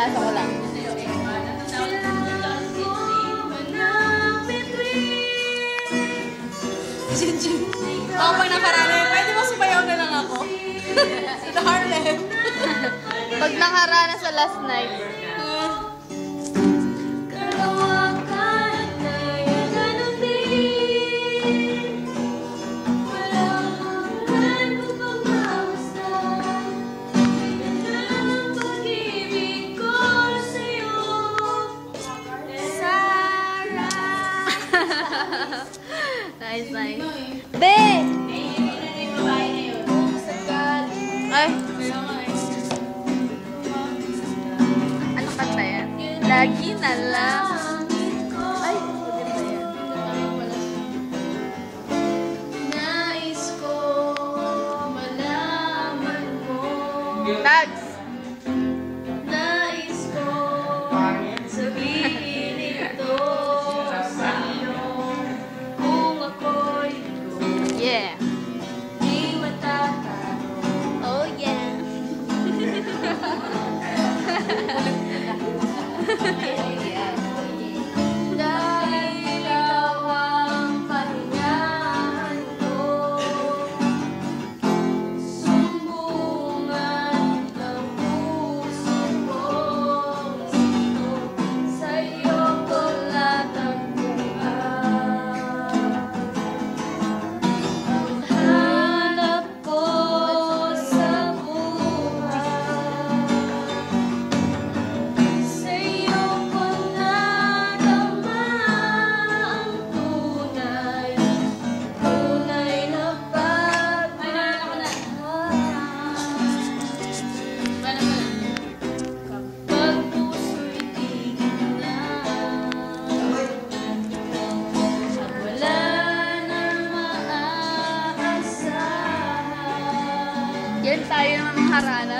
naranasan ko lang. Ako pag nakarami, pwede mo sumayaw na lang ako. Sa Harlem. Pag nakarana sa last night. Nice, nice. Be! Ay! Ano kanta yan? Lagi na lang. Ay! Maganda yan. Nais ko malaman mo. Tags! Nais ko sabihin ito sa'yo. Kung ako'y Yeah! di matatanong. Oh yeah! Dahil ikaw ang pahingahan ko. Sumbungan ng puso ko. Sa'yo ko latagpuan. Ang hanap ko sa buhay. Sa'yo ko nadama ang tunay na pagmamahal. Kapag puso'y tigil na at wala na maaasahan. Yan tayo naman ng harana.